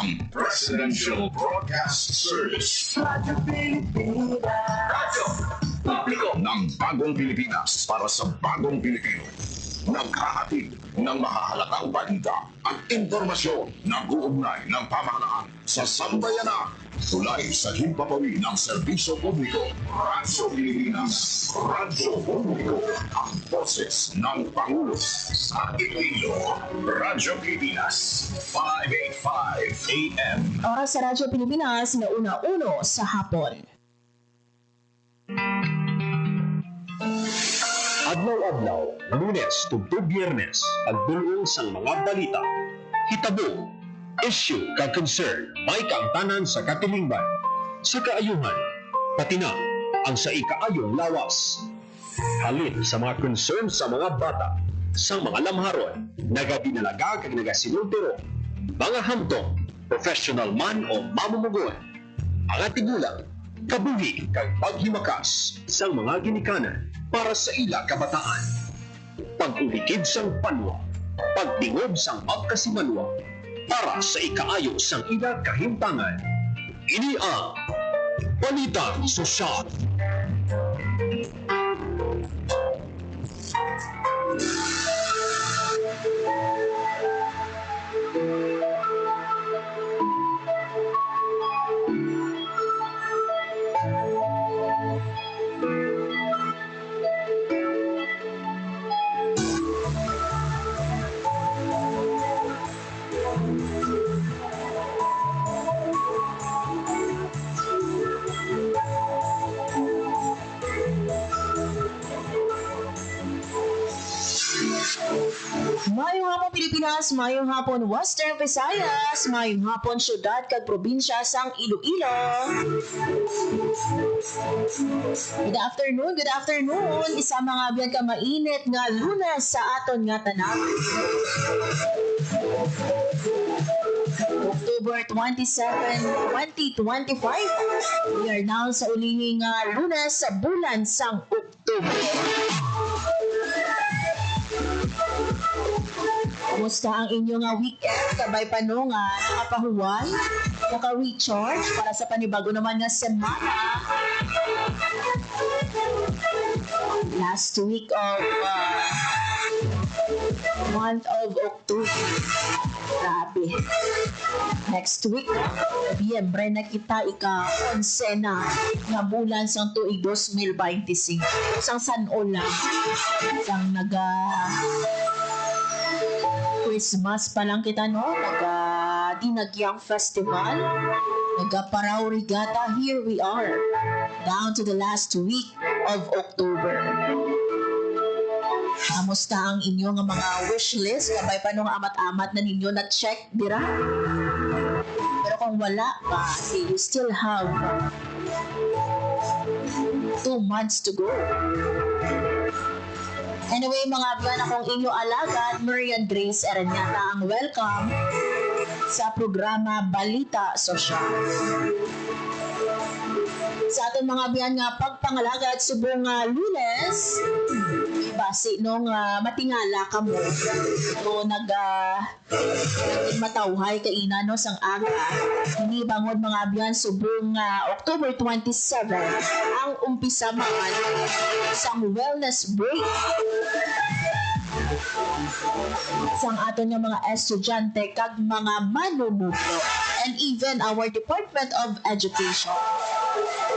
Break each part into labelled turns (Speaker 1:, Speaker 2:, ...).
Speaker 1: ang Presidential Broadcast Service.
Speaker 2: Radyo Pilipinas.
Speaker 1: Radyo Publiko ng Bagong Pilipinas para sa Bagong Pilipino. Naghahatid ng mahahalagang balita at impormasyon na uugnay ng pamahalaan sa sambayanan. Tulay sa himpapawi ng serbisyo publiko. Radyo Pilipinas. Radyo Publiko. Ang boses ng Pangulo sa Iloilo. Radyo Pilipinas. 585 AM.
Speaker 3: Oras sa Radyo Pilipinas na una-uno sa hapon.
Speaker 4: Adlaw-adlaw, Lunes tugtog Biyernes, agdulong sang mga balita. Hitabo, issue kag concern, may kaangtanan sa katilingban, sa kaayuhan, pati na ang sa ikaayong lawas. Halin sa mga concern sa mga bata, sa mga lamharon, nagadinalaga kag nagasinultiro, mga hamtong, professional man o mamumugon, mga tigulang, kabuhi kag paghimakas sa mga ginikanan para sa ila kabataan. Pag-ulikid sang panwa, pagtingog sang magkasimanwa, para sa ikaayo sang ila kahimtangan. Ini ang Balitang Sosyal.
Speaker 3: Mayong hapon Pilipinas, mayong hapon Western Visayas, mayong hapon syudad kag probinsya sang Iloilo. Good afternoon. Isa mga biyan ka mainit nga Lunes sa aton nga tanan. October 27, 2025. We are now sa ulihing Lunes sa bulan sang October. Kumusta ang inyong weekend? Kabay pa no nga nakapahuwan, naka-recharge para sa panibago naman nga semana. Last week of month of October. Grabe. Next week, Nobyembre na kita ika-11 na nga bulan sang tuig 2025. Sang San-Ol lang. Sang Christmas pa lang kita, no? Dinagyang Festival. Nagaparaw Regatta. Here we are. Down to the last week of October. Kamusta ang inyong mga wish list? Kabay pa nung amat-amat na ninyo na check, dira? Pero kung wala pa, you still have 2 months to go. Anyway, mga biyan, akong inyo alagad, Marian Grace Aranyata, ang welcome sa programa Balita Sosyal. Sa ating mga biyan nga pagpangalagad subong Lunes, basi nung matingala ka mo o matawhay kaina no sang aga. Ini bangod mga biyan subong October 27 ang umpisa man sang wellness break sang aton nga mga estudyante kag mga manunubyo and even our Department of Education.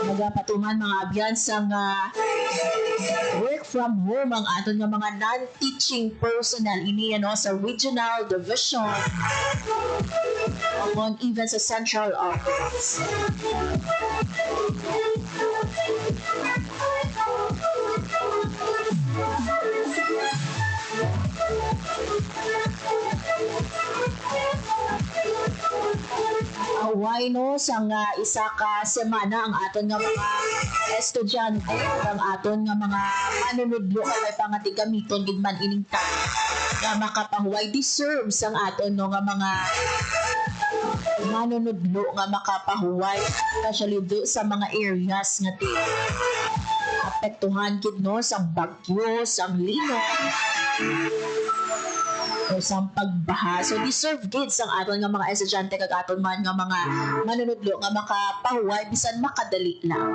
Speaker 3: Nagapatuman mga abyan sang work from home ang aton nga mga non-teaching personnel ini sa regional division upon even sa central office. Away no sang isa ka semana ang aton nga mga estudyante ang aton nga mga manunudlo kay pangatigamiton gid man ining time nga makapahuway deserve sang aton no nga mga manunudlo nga makapahuway especially do sa mga areas nga apektuhan gid no sang bagyo, sang lino. or sa pagbaha. So deserve kids ang aton nga mga estudyante kag aton man nga mga manunudlo nga makapahuway bisan makadali lang.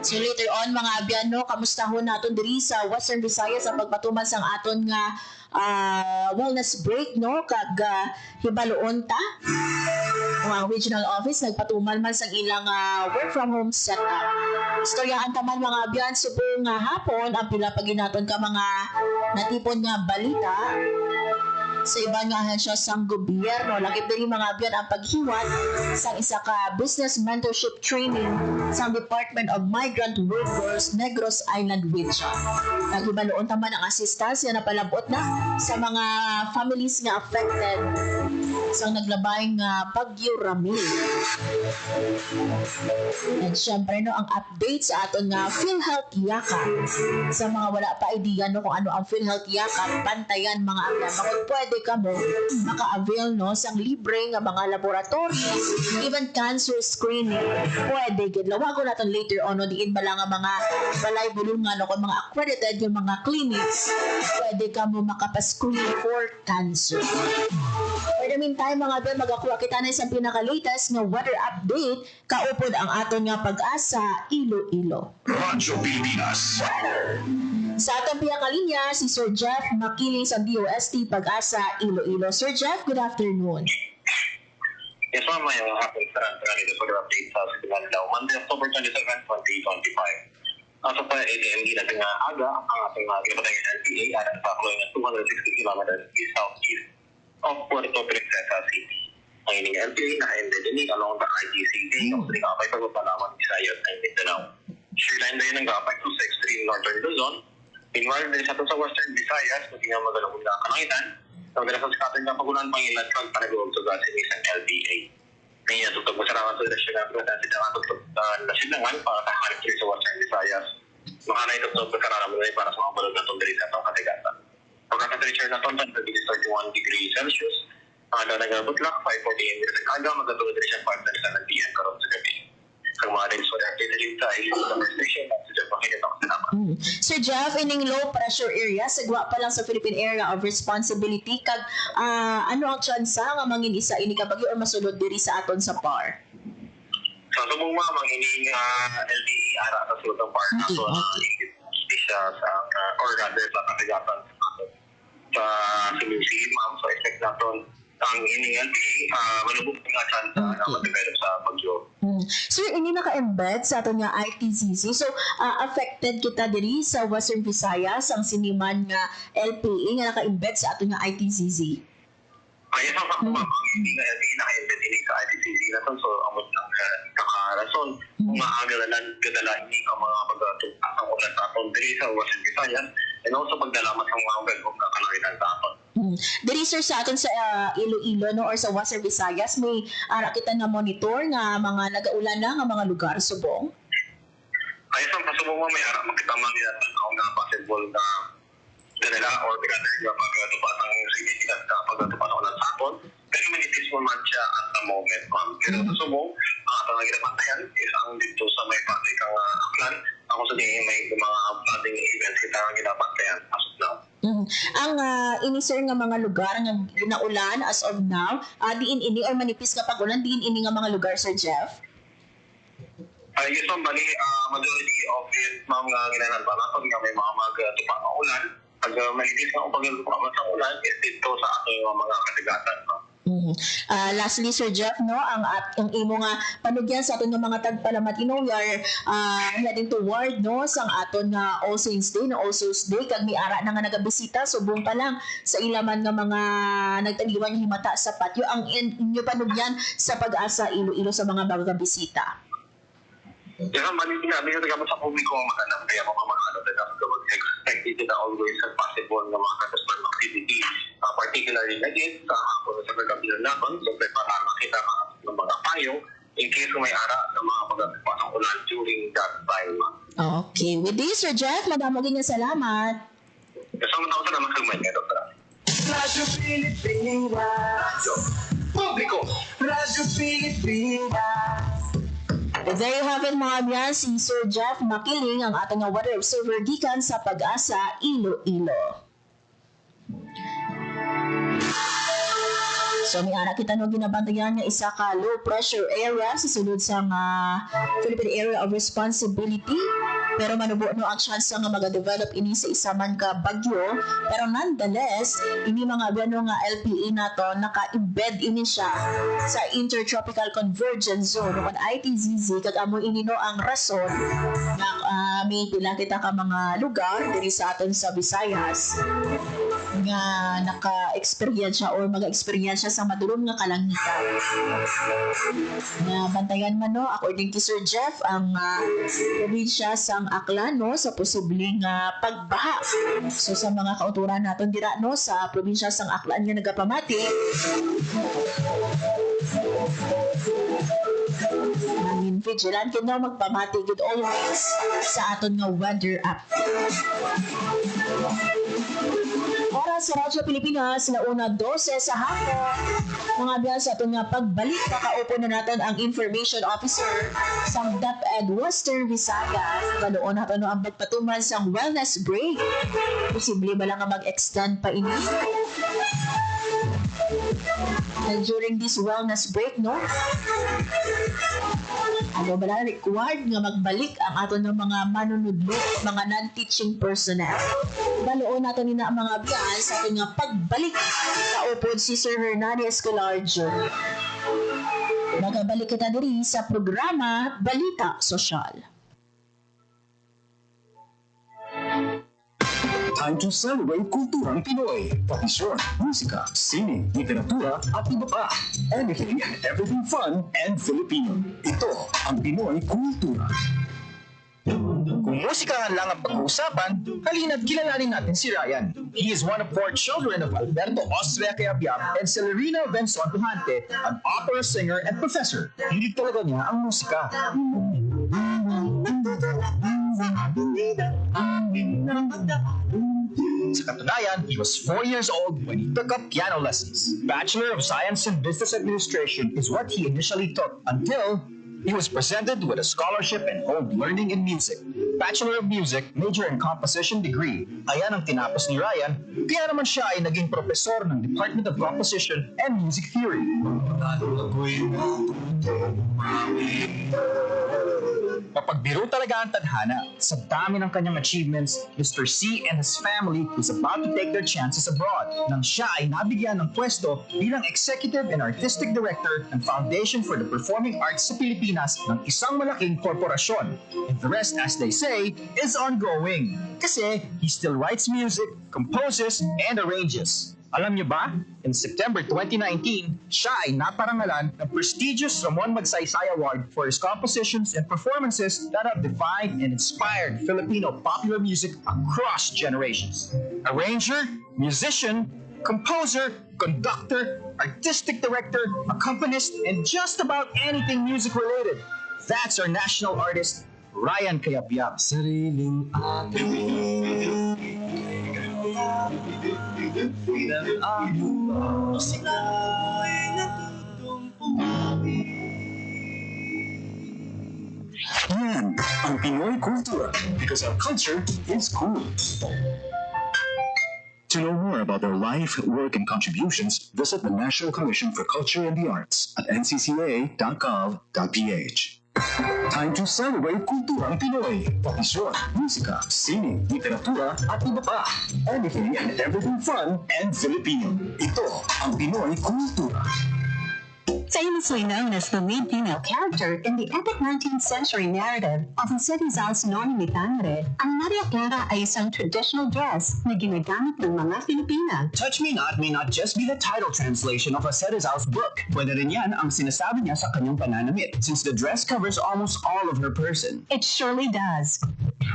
Speaker 3: So later on mga abyan, kamustahon naton diri sa Western Visayas sa pagpatuman sang aton nga wellness break kag hibaloon ta. Ang regional office nagpatuman man sang ilang work from home setup. Istoryaan taman mga abyan, subong hapon ang pila pa ginaton ka mga natipon nga balita sa ibang nga ahensya sang gobyerno. Lakip diri mga abyan ang paghiwat sang isa ka business mentorship training sang Department of Migrant Workers Negros Island Region. Naghibaloon taman ang assistance na palabot na sa mga families nga affected sang naglabay nga Bagyo Ramil. And syempre ang update sa aton nga PhilHealth Yakap. Sa mga wala pa idea kung ano ang PhilHealth Yakap, pantayan mga abyan. Bakit pwede ka mo maka-avail sang libre nga mga laboratory, even cancer screening. Pwede gid lawago naton later on diin bala nga mga balay bulungan kung mga accredited yung mga clinics, pwede ka mo makapa-screen for cancer. For the meantime mga abyan, magakuha kita na isang pinaka-latest nga weather update kaupod ang aton nga Pag-asa Iloilo.
Speaker 1: Radyo Pilipinas.
Speaker 3: Sa atong pinakalinya, si Sir Jeff Makiling sa DOST Pag-asa Iloilo. Sir Jeff, good afternoon.
Speaker 5: Yes, ma'am. Mayroong hapon sa Rantanganito for the update sa Sibilan daw. Monday, October 27, 2025. As of 8 a.m. natin nga aga, ang ating mga ginapatay ng LPA at ang pakuloy ng 260 km east-southeast of Puerto Princesa City. Ang ining LPA naka-ended din along the IGCD of the Kapay Pagpapalaman Visayas and Mindanao. Shoreline din ang Kapay to sa extreme northern Luzon. Meanwhile, din sa ito sa Western Visayas, pati nga magalawin na kanangitan, sa madalas sa katin nga pagulan pangilan kang panagawag sa gasin isang LPA. Ngayon, tutog masaraman sa relasyon na presidency na tutog na sinangan para sa hanip sa Western Visayas. Mga na itutog na kararaman para sa mga balog na itong dali sa itong katigatan. Pagka-temperature na itong 31 degrees Celsius, ang nagbutlak, 5:40 a.m. sa kaga, magkatulad rin siya 5:07 p.m. karoon sa gabi. Ang mga rin sa update na rin tayo sa number station at sa Jeff Makilit ako sa naman.
Speaker 3: Sir Jeff, ining low pressure area, sagwa pa lang sa Philippine Area of Responsibility, kag ano ang tsansa nga mangin isa ini kabagyo o masulod diri sa aton sa PAR?
Speaker 5: So, subong mga ining LDE ara sa sulod ng PAR na so, hindi siya sa, or rather sa katigatan sa Sinusi, ma'am. So, expect natin ang ining LDE, malubog nga tsansa na mag-develop sa Bagyo.
Speaker 3: Sir, ini naka-embed sa aton nga ITCC. So, affected kita diri sa Western Visayas ang siniman nga LPA nga naka-embed sa aton nga ITCC.
Speaker 5: Yes, ang sakto ma'am, ang hindi nga LDE naka-embed ini sa ITCC na to. So, amot ang kakarason kung maagalan kadala ini ang mga pagkatupas ang ulan sa aton diri sa Western Visayas and also pagdalamas ang mga galbog na kalangitan sa aton.
Speaker 3: Diri sir sa aton sa Iloilo or sa Western Visayas may ara kita na monitor nga mga nagaulan na nga mga lugar subong.
Speaker 5: Ayos ang pasubong mo may ara makita man nila ang nga possible na ganila or together nga pagkatupas ang significant na pagkatupas ang ulan sa aton. Pero manitis mo man siya at the moment, ma'am. Pero pasubong, ang atong naginapantayan is ang dito sa may pati kang aklan. Ako sa tingin may mga planting events kita ang ginapantayan as of now.
Speaker 3: Ang ini sir nga mga lugar nga ginaulan as of now, diin ini or manipis nga pag-ulan, diin ini nga mga lugar, Sir Jeff?
Speaker 5: Yes, ma'am, bali, majority of it, ma'am, nga ginanan ba natin nga may mga magtupa ng ulan. Pag manipis nga upag tupa sa ulan, is dito sa ating mga katigatan, ma'am.
Speaker 3: Lastly, Sir Jeff, ang imo nga panugyan sa aton nga mga tagpalamatino, we are heading toward sang aton nga All Saints Day, All Souls Day, kag may ara na nga nagabisita, subong pa lang sa ilaman nga mga nagtaliwan nga himata sa patio. Ang inyo panugyan sa Pag-asa Iloilo sa mga bagabisita.
Speaker 5: Yan, sinabi sa tagamot sa publiko ang matanap, kaya mapamahalo na mag-expect dito na always as possible ng mga customer activity, particularly again sa hapon sa pagkabilan natin, so para makita ka ng mga payong in case kung may ara sa mga pagkakapasang ulan during that time.
Speaker 3: Okay. With this, Sir Jeff, madamagin niya salamat.
Speaker 5: Kasama na ako sa naman kagmay niya, Dr.
Speaker 2: Radyo Pilipinas.
Speaker 1: Radyo Publiko.
Speaker 2: Radyo Pilipinas.
Speaker 3: There you have it mga abyan, si Sir Jeff Makiling, ang ating weather observer gikan sa Pag-asa Iloilo. So may anak kita no ginabantayan nga isa ka low pressure area sa sulod sa Philippine Area of Responsibility. Pero manubo no ang chance nga mag-develop ini sa isa man ka bagyo. Pero nonetheless, ini mga gano nga LPA na to, naka-embed ini siya sa Intertropical Convergence Zone. Kung ITZZ, kag amo ini no ang rason na may pila kita ka mga lugar diri sa aton sa Visayas nga naka-experience siya or mag-experience siya sa madulom nga kalangitan. Na bantayan man no, according to Sir Jeff, ang probinsya sang Aklan no, sa posibleng pagbaha. So sa mga kauturan naton dira no, sa probinsya sang Aklan nga nagapamati, nangin vigilant yun na magpamati good always sa aton nga weather app. Oras sa Radyo Pilipinas, launa 12 sa hapon. Mga biyan sa aton nga pagbalik, nakaupo na natin ang Information Officer sa DepEd Western Visayas. Ganoon natin ang magpatuman sa wellness break. Posible ba lang nga mag-extend pa ini? And during this wellness break, no? Ano ba na required nga magbalik ang aton ng mga manunudlo, mga non-teaching personnel. Baloon natin nina ang mga biyan sa ating nga pagbalik sa upod si Sir Hernani Escolar Jr. Magabalik kita diri sa programa Balita Sosyal.
Speaker 1: Time to celebrate kulturang Pinoy. Tradisyon, musika, sining, literatura, at iba pa. Anything and everything fun and Filipino. Ito ang Pinoy Kultura.
Speaker 6: Kung musika lang ang pag-uusapan, halina't kilalanin natin si Ryan. He is one of 4 children of Alberto Austria Cayabyab and Celerina Benson Duhante, an opera singer and professor. Hindi talaga niya ang musika. Sa katunayan, he was 4 years old when he took up piano lessons. Bachelor of Science in Business Administration is what he initially took until he was presented with a scholarship and honed learning in music. Bachelor of Music, major in composition degree. Ayan ang tinapos ni Ryan, kaya naman siya ay naging profesor ng Department of Composition and Music Theory. Mapagbiro talaga ang tadhana. Sa dami ng kanyang achievements, Mr. C and his family is about to take their chances abroad nang siya ay nabigyan ng pwesto bilang Executive and Artistic Director ng Foundation for the Performing Arts sa Pilipinas ng isang malaking korporasyon. And the rest, as they say, is ongoing. Kasi he still writes music, composes, and arranges. Alam niyo ba, in September 2019, siya ay naparangalan ng prestigious Ramon Magsaysay Award for his compositions and performances that have defined and inspired Filipino popular music across generations. Arranger, musician, composer, conductor, artistic director, accompanist, and just about anything music-related. That's our national artist, Ryan Cayabyab.
Speaker 2: Sariling aking ng among musika ay natutong pumapit.
Speaker 1: Yan ang Pinoy Kultura because our culture is cool. To know more about their life, work, and contributions, visit the National Commission for Culture and the Arts at ncca.gov.ph. Time to celebrate kulturang Pinoy. Tradisyon, musika, sining, literatura, at iba pa. Anything and everything fun and Filipino. Ito ang Pinoy Kultura.
Speaker 7: Famously known as the lead female character in the epic 19th century narrative of Jose Rizal's Noni Mi Tangere, ang Maria Clara ay isang traditional dress na ginagamit ng mga Pilipina.
Speaker 6: Touch Me Not may not just be the title translation of Jose Rizal's book. Pwede rin yan ang sinasabi niya sa kanyang pananamit, since the dress covers almost all of her person.
Speaker 7: It surely does.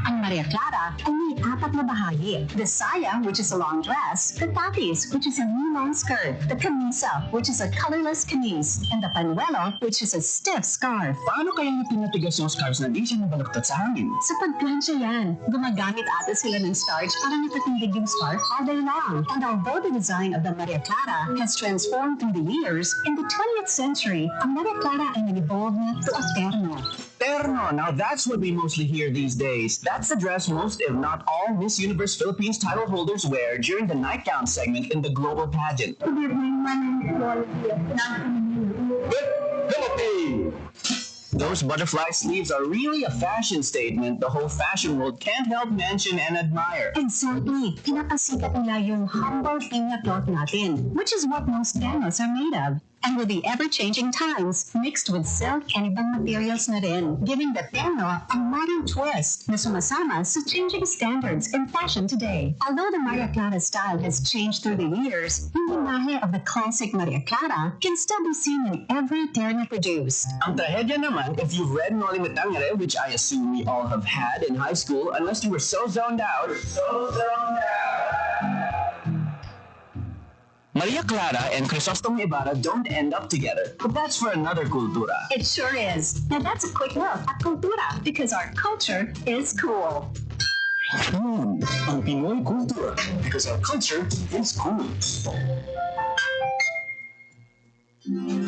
Speaker 7: Ang Maria Clara ay may 4 na bahagi. The saya, which is a long dress, the tapis, which is a knee-long skirt, the camisa, which is a colorless camise, and the panuelo, which is a stiff scarf.
Speaker 6: Paano kaya niya pinatigas yung scarves na di siya nabaluktot sa hangin?
Speaker 7: Sa pagplansya yan, gumagamit ata sila ng starch para nakatindig yung scarf all day long. And although the design of the Maria Clara has transformed through the years, in the 20th century, ang Maria Clara ay nag-evolve na to a terno.
Speaker 6: terno. Now that's what we mostly hear these days. That's the dress most, if not all, Miss Universe Philippines title holders wear during the nightgown segment in the global pageant. Those butterfly sleeves are really a fashion statement the whole fashion world can't help mention and admire.
Speaker 7: Exactly. Pinapasikat nila yung humble pinya cloth natin, which is what most ternos are made of. And with the ever-changing times, mixed with silk and ibang materials na rin, giving the terno a modern twist na sumasama sa changing standards in fashion today. Although the Maria Clara style has changed through the years, yung imahe of the classic Maria Clara can still be seen in every terno produced.
Speaker 6: Ang trahedya naman, if you've read Noli Me Tangere, which I assume we all have had in high school, unless you were so zoned out, Maria Clara and Crisostomo Ibarra don't end up together. But that's for another cultura.
Speaker 7: It sure is. Now that's a quick look at cultura, because our culture is cool.
Speaker 4: Ang Pinoy kultura, because our culture is cool.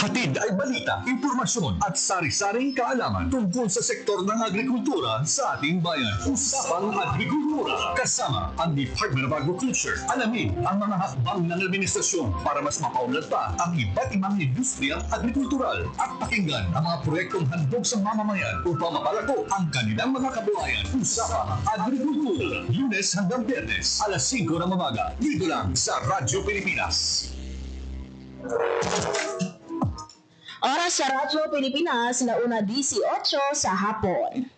Speaker 4: Hatid ay balita, impormasyon at sari-saring kaalaman tungkol sa sektor ng agrikultura sa ating bayan. Usapang Agrikultura kasama ang Department of Agriculture. Alamin ang mga hakbang ng administrasyon para mas mapaunlad pa ang iba't ibang industriyang agrikultural at pakinggan ang mga proyektong handog sa mamamayan upang mapalago ang kanilang mga kabuhayan. Usapang Agrikultura, Lunes hanggang Biyernes, alas 5 ng umaga, dito lang sa Radyo Pilipinas.
Speaker 3: Oras sa Radyo Pilipinas, launa 18 sa hapon.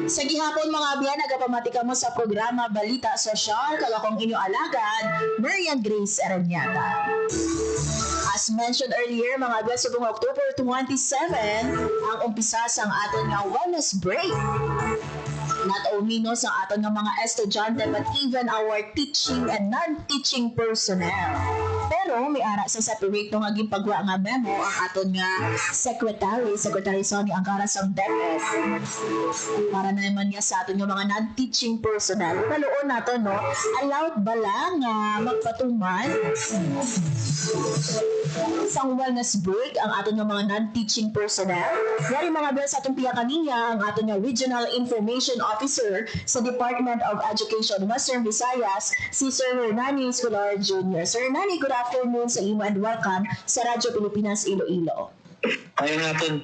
Speaker 3: Sa gihapon mga biyan, nagapamatika mo sa programa Balita Sosyal, kagakong inyong alagad, Marian Grace Aranyata. As mentioned earlier, mga biyan, subong October 27, ang umpisa sa aton nga wellness break. Not only no sa aton nga mga estudyante but even our teaching and non-teaching personnel. Pero may ara sa separate no nga gipagwa nga memo ang aton nga Secretary Sonny Angara sang DepEd. Para naman niya sa aton nga mga non-teaching personnel. Kaluon nato no, allowed ba lang magpatuman sang wellness break ang aton nga mga non-teaching personnel. Yari mga bel sa atong piya kaniya ang aton nga Regional Information Officer sa Department of Education Western Visayas, si Sir Hernani Escolar Jr. Sir Hernani, good afternoon sa imo and welcome sa Radyo Pilipinas Iloilo.
Speaker 5: Ayaw natin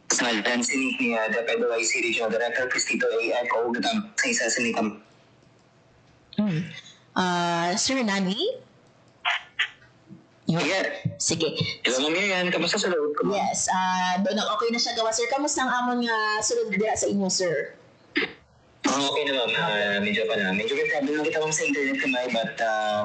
Speaker 5: sa dancing ni DepEd OIC Regional Director Cristito A. Eco gatang sa isa sa nikam.
Speaker 3: Sir Hernani?
Speaker 5: Yeah.
Speaker 3: Sige.
Speaker 5: Hello, Miriam. Kamusta sa loob ko?
Speaker 3: Yes, doon okay na siya gawa, sir. Kamusta ang amon nga sunod dira sa inyo, sir?
Speaker 5: Okay naman. Medyo pa na. Medyo may problem lang kita kung sa internet kamay but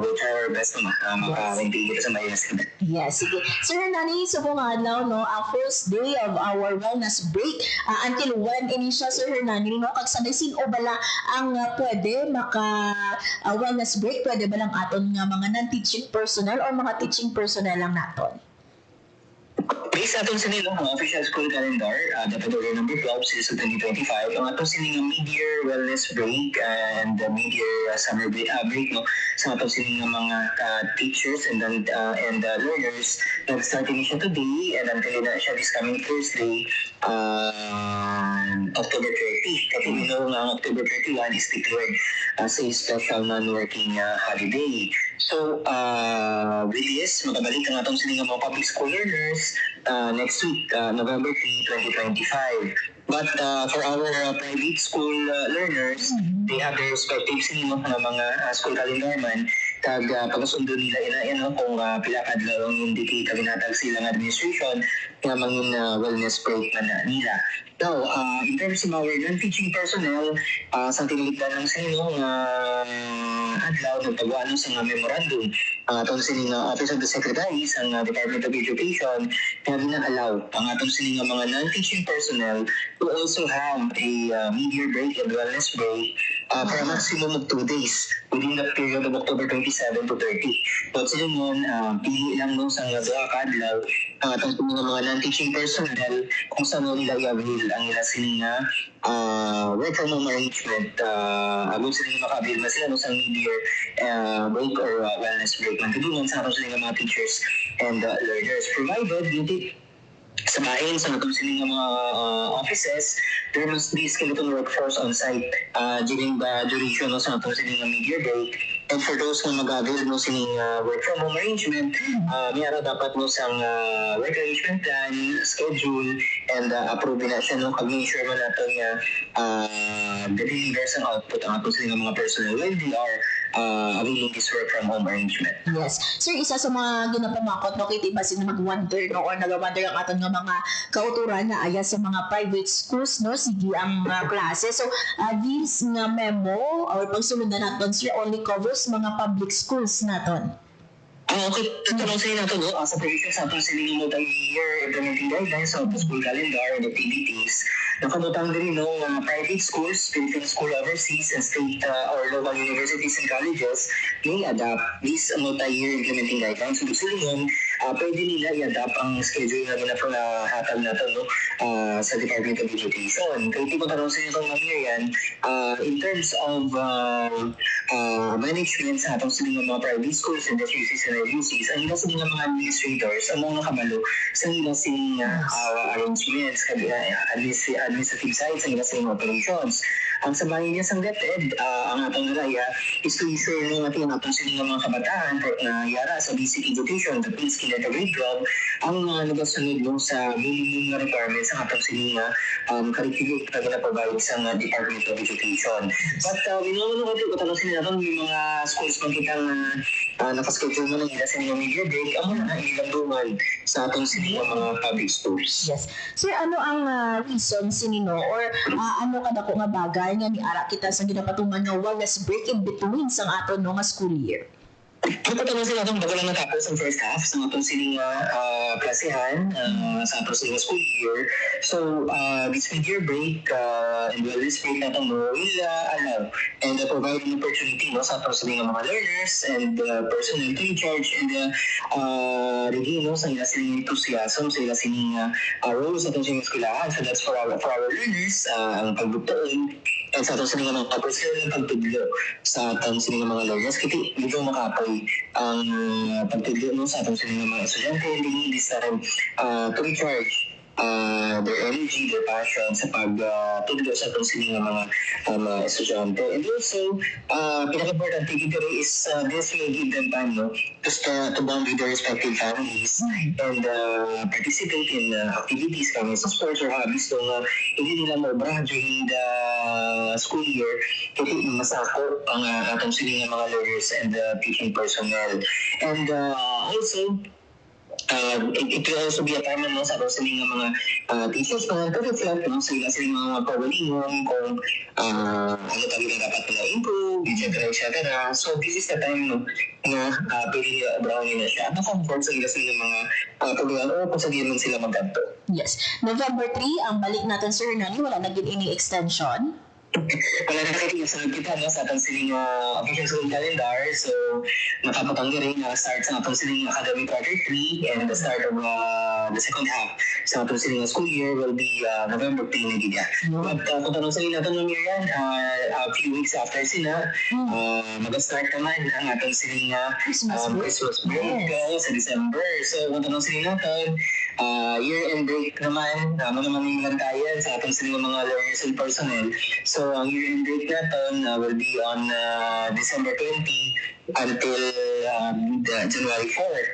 Speaker 5: we'll try our best na maka-maintain kita sa mayas kita.
Speaker 3: Yes, sige. Sir Hernani, so kung adlaw, no, ang first day of our wellness break, until when ini siya, Sir Hernani, no, kag sanay sino bala ang pwede maka-wellness break, pwede ba lang aton nga mga non-teaching personnel or mga teaching personnel lang naton?
Speaker 5: Based atong sa nilang official school calendar, dapat order number 12 since 2025, ang atong sining mid-year wellness break and mid-year summer break, no, sa atong sining mga teachers and learners, nag-start din siya today and until na siya this coming Thursday, October 30. Kasi we know nga October 31 is declared as a special non-working holiday. So, with this, magabalik ang atong sining mga public school learners next week, November 3, 2025. But for our private school learners, they have their respective sining na mga school calendar man, kag pagasundo nila ina kung pila kadlaw ang indicate binatag silang administration nga mangin wellness break man nila. Now, in terms of our non-teaching personnel, sa tiniligdan ng sino nga adlaw ng pagwano sa memorandum atong sining Office of the Secretary sa Department of Education na ina-allow ang atong sining mga non-teaching personnel to also have a mid-year break and wellness break
Speaker 8: for a maximum of 2 days within the period of October 27 to 30. So sila yun, pili lang no sa mga kadlaw ang atong mga non-teaching personnel kung saan nila i-avail ang nila sining work from home arrangement. Abot sila yung makabil na sila no sa mid-year break or wellness break. Magkadungan sa atong sila mga teachers and learners. Provided, hindi sa bahin, sa natong siling mga offices, there must be skeleton workforce on site during the duration no, sa natong siling mid-year break. And for those na mag-avail mo siling work from home arrangement, mayroon dapat mo sang work arrangement plan, schedule, and approve na siya no, kag-make-sure mo natin nga delivers ang output ang atong siling mga personnel when they are availing this work from home arrangement.
Speaker 3: Yes. Sir, isa sa mga ginapamakot, no, kaya ba sila mag-wonder, no, or nag-wonder ang aton nga mga kauturan na aya sa mga private schools, no, sige ang klase. So, this nga memo or pagsunod na natin, sir, only covers mga public schools naton.
Speaker 8: Okay, tatanong sa'yo natin, no? Sa provision sa atong siling multi-year implementing guidelines sa school calendar and activities, nakabutang din no, private schools, Philippine School Overseas, and state or local universities and colleges may adapt these multi-year implementing guidelines. So, gusto yun, pwede nila i-adapt ang schedule na hatag natin no, sa Department of Education. Kaya ito tanong sa inyo itong yan, in terms of management sa atong siling mga private schools and FUCs and LUCs, ang ilang siling mga administrators, ang mga nakabalo sa ilang siling arrangements, administrative sides, ang ilang siling operations. Ang sabahin niya sang DepEd, ang atong nalaya is to ensure no natin ang atong siling mga kabataan na yara sa basic education, the pre-skill at the grade 12, ang nagasunod no sa minimum requirements ang atong siling curriculum na ginaprovide sa Department of Education. But minumano ko tanong sila natin yung mga schools man kita na nakaschedule mo ng ila sa inyong media break, ang mga ilang duman sa atong siling mga public schools.
Speaker 3: Yes. Sir, ano ang reason sinino or ano kada ko nga bagay nga ni ara kita sa ginapatungan nga wellness break in between sang aton no nga school year?
Speaker 8: Kapag sila itong bago lang natapos ang first half sa atong siling klasehan sa atong siling school year. So, this mid-year break and wellness break na itong will allow and provide an opportunity no, sa atong siling mga learners and personnel to in-charge and review no, sa ila siling enthusiasm, sa ila siling roles sa atong siling eskwelahan. So, that's for our learners, ang pagbuktoon and sa atong siling mga personnel ng pagtudlo sa atong siling mga learners. Kaya dito makapoy ang pagtudlo no, sa atong siling mga estudyante, they need this time to recharge their energy, their passion sa pagtudlo sa atong siling mga estudyante. And also, pinaka-importante dito is this will give them time no, to bond with their respective families and participate in activities kami sa sports or hobbies so hindi nila mabrahan during the school year kasi masako ang atong siling mga learners and teaching personnel. And also, it will also be a time no, sa atong siling mga teachers na to-reflect no, sa ila siling mga pagalingon kung ano talaga dapat nila improve, etc. So this is the time no, na pwede nila abrahamin na siya. Na-comfort sa ila siling mga pagawin o kung saan man sila magkanto.
Speaker 3: Yes. November 3, ang balik natin sir nani, wala naging any extension.
Speaker 8: Wala na nakikita kita no, sa atong siling official school calendar. So, nakapatanggi rin start sa atong siling academic quarter 3 and the start of the second half sa atong siling school year will be November 3 na gida. But kung tanong sa natin ng yan, a few weeks after sila, mag-start naman ang atong siling Christmas break sa December. So, kung tanong sa natin, year-end break naman, mga mangilantayan sa atong siling mga learners and personnel. So, ang year-end break natin will be on December 20 until January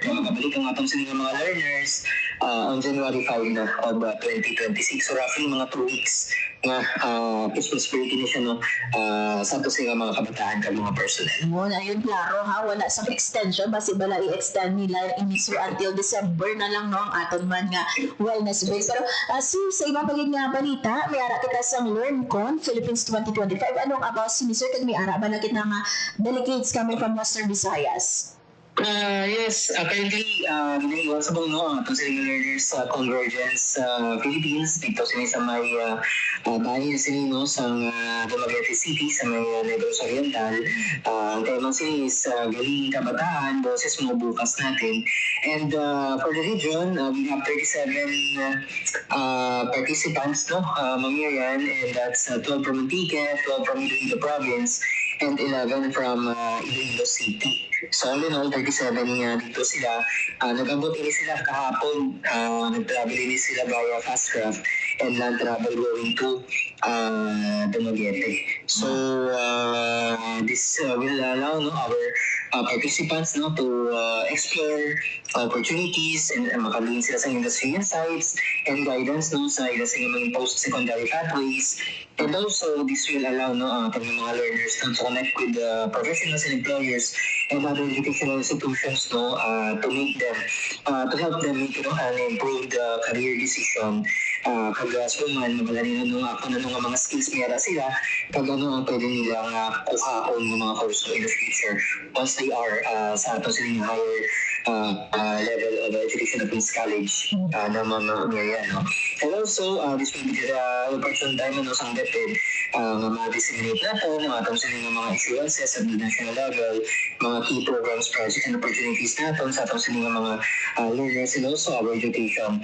Speaker 8: 4. Makabalik ang atong siling mga learners on January 5 na of 2026. So, roughly mga 2 weeks na Christmas break na siya no, sa atong siling mga kabataan ka mga personnel.
Speaker 3: Ayun, klaro ha, wala sa extension, basi bala i-extend nila iniso until December na lang no, ang aton man nga wellness break. Pero sa ibang pagiging nga balita, may ara kita sang LearnCon Philippines 2025. Anong about sinisir kag may ara ba na kita nga delegates coming from Western Visayas?
Speaker 8: Yes, currently, ginagawa sa mga itong Silingo Learners Convergence Philippines, dito sila sa may bahay na sila sa Dumaguete City, sa may Negros Oriental. Ang tema sila is Galing Kabataan, Boses Mo Bukas Natin. And for the region, we have 37 participants, no? Mamirian, and that's 12 from Antique, 12 from Iloilo Province, and 11 from Iloilo City. So, all in all, 37 dito sila. Nag-abot ini sila kahapon. Nag-travel ini sila via Fastcraft and land travel going to Dumaguete. So, this will allow our participants to explore opportunities and makalingin sila sa industry insights and guidance sa ilang mga post-secondary pathways. And also, this will allow mga learners to connect with professionals and employers and other educational institutions to make them, to help them make an improved career decision. Kagaso man, mabalani na ako na mga skills nila sila, pag ang pwede nilang kuhaon ng mga course in the future once they are sa ato silang higher level of education at Queen's College na mga no? And also, this will be the opportunity time sa DepEd ma-disseminate natin ang atong silang mga issuances at the national level, mga key programs, projects, and opportunities natin sa atong silang mga learners and also our education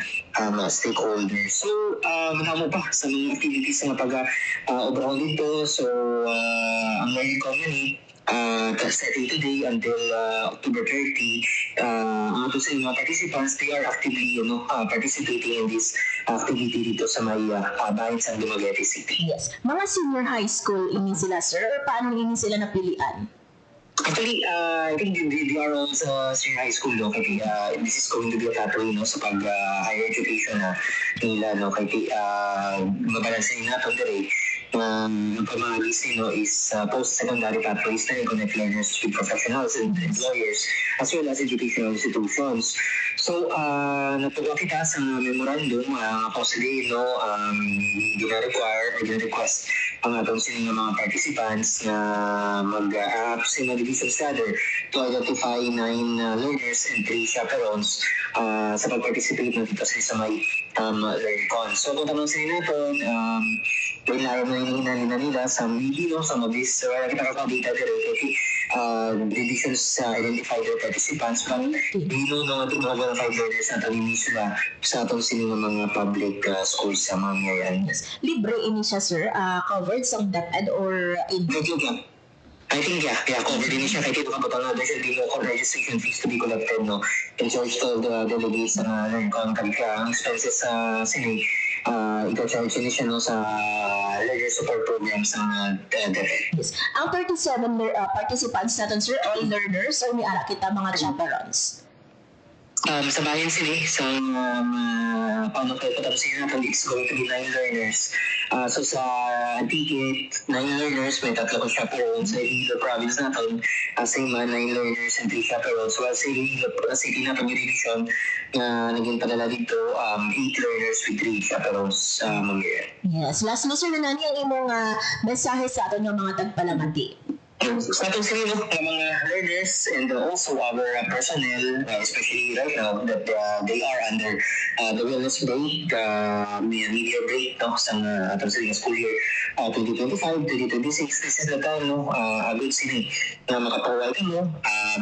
Speaker 8: stakeholders. So, matamo pa sa mga activities na pag-obrahon dito. So, ang learning company, starting today until October 30, ang ato sa mga participants, they are actively participating in this activity dito sa may bayan sa Dumaguete City.
Speaker 3: Yes. Mga senior high school ini sila, sir, or paano ini sila napilian?
Speaker 8: Actually, I think they are all sa senior high school, no? Kaya this is going to be a pathway, no? Sa higher education nila, no? Kaya mabalansin natin dire. Ang pamahagis is post-secondary pathways na connect learners with professionals and employers as well as educational institutions. So, natuwa kita sa memorandum, possibly, gina-require or gina-request ang atong sining mga participants na mag-sino division study to identify 9 learners and 3 chaperones sa pag-participate na dito sa may LearnCon. So, kung tanong sila natin, kailangan na hinahinanina nila sa video, some of these, kita ka data directly, divisions identify their participants, but we know na mga verified learners na taninin sila sa atong sining mga public schools sa mga ngayon.
Speaker 3: Libre ini siya, sir? Covered sa DepEd or
Speaker 8: I think, covered din siya. Kahit ito kapag there should be local registration fees to be collected, no? In charge to the delegates na LearnCon, ang expenses sa sini, ika-charge din siya sa learner support programs ng DepEd.
Speaker 3: Yes. Ang 37 participants natin, sir, all learners or may ala kita mga chaperones?
Speaker 8: Sa bayan sila, sa paano kayo patapos natin, it's going to be 9 learners. So sa Antique, 9 learners, may 3 ko chaperones. Sa Iloilo Province natin, same 9 learners and 3 chaperones. While sa Iloilo City natin yung division na naging padala dito, 8 learners with 3 chaperones mag-year.
Speaker 3: Yes. Last na, sir, nani ang imong mensahe sa aton ng mga tagpalamati?
Speaker 8: Sa atong sila, mga learners and also our personnel, especially right now, that they are under the wellness break, media break, sa atong sila school year 2025-2026. This is the time, agad sila na makapawal mo,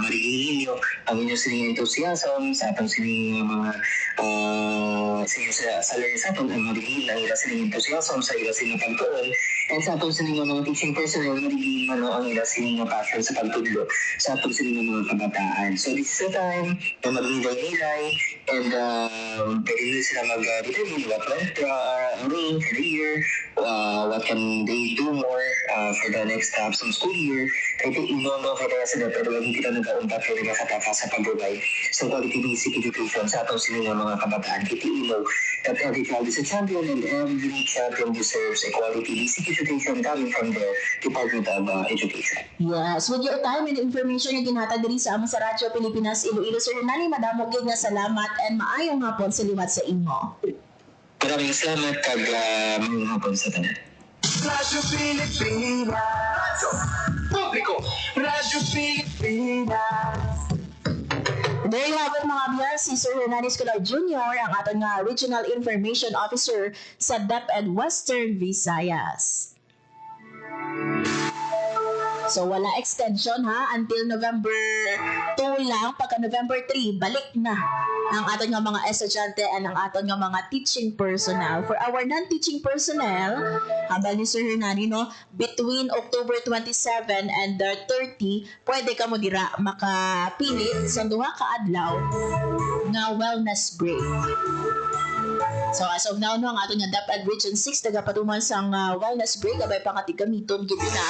Speaker 8: marigilin nyo ang inyong silang enthusiasm sa atong silang mga sa learners natin, ang marigilin ang ilang silang enthusiasm sa ilang silang pagtuon, and sa atong silang mga teaching personnel, marigilin ang ilang silang passion sa pagtudlo sa atong silang mga kabataan. So this is the time na mag-nilay-nilay and pwede nila sila mag-determine what went wrong for the year, what can they do more for the next some school year. Kahit ino-no for the sila, pero lagi kita nag-aumpat ko nila sa pag-provide sa quality basic education sa atong silang mga kabataan. Kita ino that every child is a champion and every champion deserves a quality basic education coming from the Department of Education.
Speaker 3: Yes, with your time and information na ginhatag diri sa among sa Radyo Pilipinas Iloilo, sir, nani madamo gid nga salamat and maayong hapon sa liwat sa imo.
Speaker 8: Maraming salamat kag maayong hapon sa tanan.
Speaker 2: Radyo Pilipinas,
Speaker 1: Publiko,
Speaker 2: Radyo Pilipinas.
Speaker 3: There you have it mga biyas, si Sir Hernani Escolar Jr., ang ating nga Regional Information Officer sa DepEd Western Visayas. So wala extension ha, until November 2 lang. Pagka November 3, balik na ang ating nga mga estudyante and ang ating nga mga teaching personnel. For our non-teaching personnel, habang ni Sir Hernani, no, between October 27 and 30, pwede ka mo dira makapilit sa duha ka adlaw nga wellness break. So as of now, no, ang ating nga DepEd Region 6 nagapatuman sa wellness break, abay pangatigamiton gid na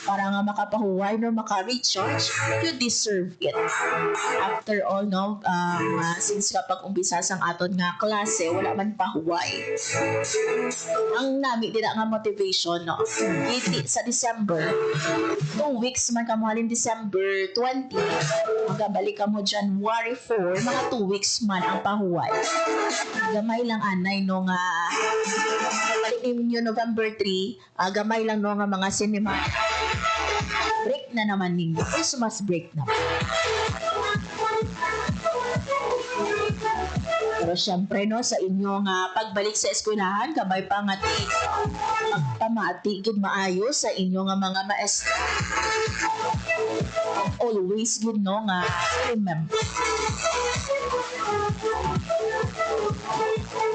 Speaker 3: para nga makapahuway no, maka-recharge. You deserve it. After all, no, since kapag umpisa sang aton nga klase, wala man pahuway. Ang nami din nga motivation, no, sa December, 2 weeks man ka mo halin December 20, magabalik ka mo January 4, mga 2 weeks man ang pahuway. Gamay lang anay no nga balik ninyo November 3, gamay lang no nga mga cinema break na naman ninyo, Christmas break na. Pero syempre no, sa inyong pagbalik sa eskwelahan, kabay pa nga magpamati gid maayo sa inyong mga maestro. Always gid no nga remember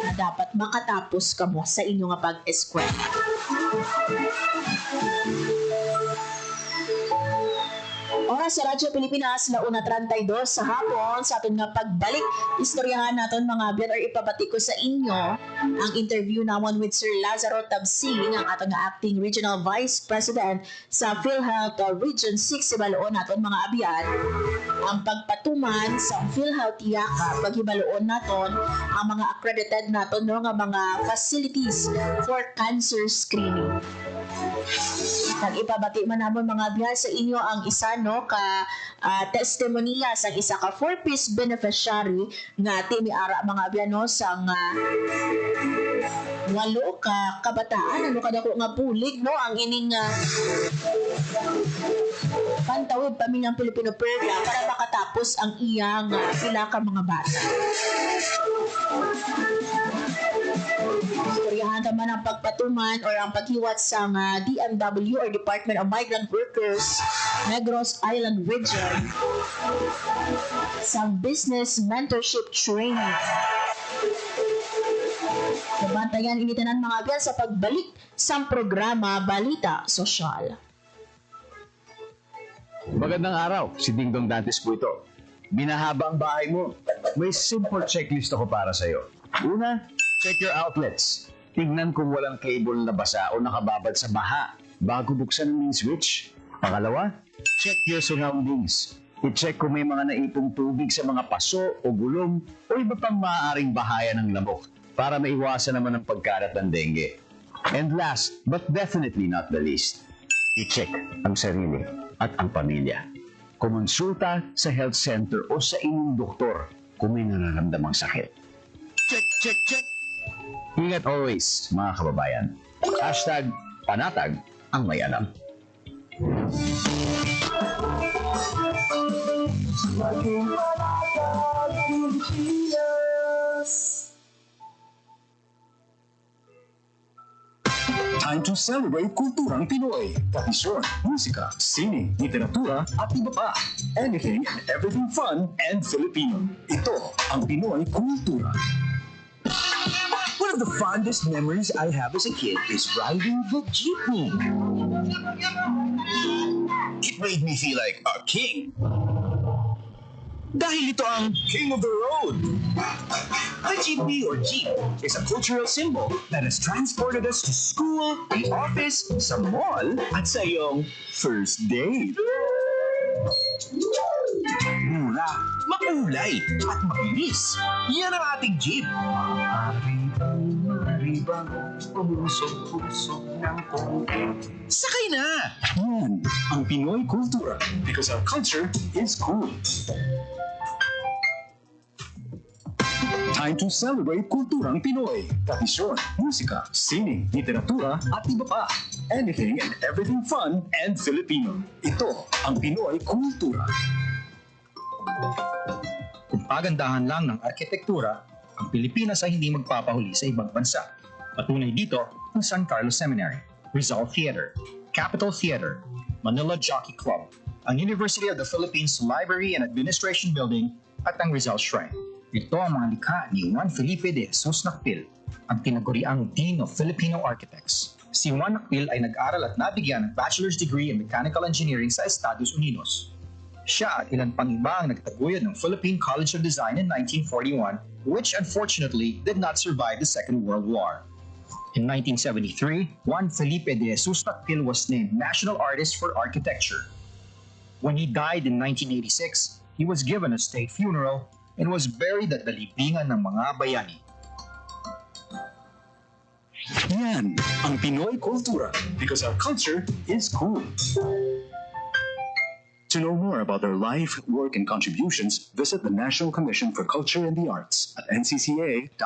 Speaker 3: na dapat makatapos ka mo sa inyong pag-eskwela. Oras sa Radyo Pilipinas, 1:32 sa hapon, sa aton nga pagbalik, istoryahan naton mga biyan or ipabati ko sa inyo ang interview namon with Sir Lazaro Tabsing, ang aton nga Acting Regional Vice President sa PhilHealth Region 6. Ibaloon naton mga abyan ang pagpatuman sa PhilHealth Yaka, paghibaloon naton ang mga accredited naton no, nga mga facilities for cancer screening. Nag-ipabati man namon mga biyan sa inyo ang isa no ka testimonya sa isa ka 4-piece beneficiary nga timiara mga biyan no sang 8 ka kabataan ano kadako nga pulig no ang ining Pantawid Pamilyang Pilipino program para makatapos ang iyang pila ka mga bata. Istoryahan naman ang pagpatuman or ang paghiwat sa DMW or Department of Migrant Workers Negros Island Region sa business mentorship training. Nabantayan initanan mga biyan sa pagbalik sa programa Balita Sosyal.
Speaker 4: Magandang araw, si Dingdong Dantes po ito. Binahaba ang bahay mo. May simple checklist ako para sa'yo. Una, check your outlets. Tignan kung walang cable na basa o nakababad sa baha bago buksan ang main switch. Pangalawa, check your surroundings. I-check kung may mga naipong tubig sa mga paso o gulong o iba pang maaaring bahayan ng lamok para maiwasan naman ang pagkalat ng dengue. And last, but definitely not the least, i-check ang sarili at ang pamilya. Kumonsulta sa health center o sa inyong doktor kung may nararamdamang sakit. Check, check, check! Ingat always, mga kababayan. #panatag ang may alam.
Speaker 9: Time to celebrate kulturang Pinoy. Tradisyon, musika, sining, literatura, at iba pa. Anything and everything fun and Filipino. Ito ang Pinoy Kultura.
Speaker 2: One of the fondest memories I have as a kid is riding the jeepney. It made me feel like a king. Dahil ito ang King of the Road. A jeepney or jeep is a cultural symbol that has transported us to school, the office, sa mall, at sa iyong first date. Mura, makulay, at makinis. Yan ang ating jeep. Maribang, umusog-usog ng konti. Sakay na!
Speaker 9: Yan ang Pinoy Kultura because our culture is cool. Time to celebrate kulturang Pinoy. Tradisyon, musika, sining, literatura, at iba pa. Anything and everything fun and Filipino. Ito ang Pinoy Kultura.
Speaker 6: pagandahan lang ng arkitektura, ang Pilipinas ay hindi magpapahuli sa ibang bansa. Patunay dito ang San Carlos Seminary, Rizal Theater, Capitol Theater, Manila Jockey Club, ang University of the Philippines Library and Administration Building at ang Rizal Shrine. Ito ang mga likha ni Juan Felipe de Jesus Nakpil, ang tinaguriang Dean of Filipino Architects. Si Juan Nakpil ay nag-aral at nabigyan ng bachelor's degree in mechanical engineering sa Estados Unidos. Siya at ilan pang iba ang nagtaguyod ng Philippine College of Design in 1941, which unfortunately did not survive the Second World War. In 1973, Juan Felipe de Jesus Nakpil was named National Artist for Architecture. When he died in 1986, he was given a state funeral and was buried at the libingan ng mga bayani.
Speaker 9: Yan ang Pinoy Kultura because our culture is cool. To know more about their life, work, and contributions, visit the National Commission for Culture and the Arts at ncca.gov.ph.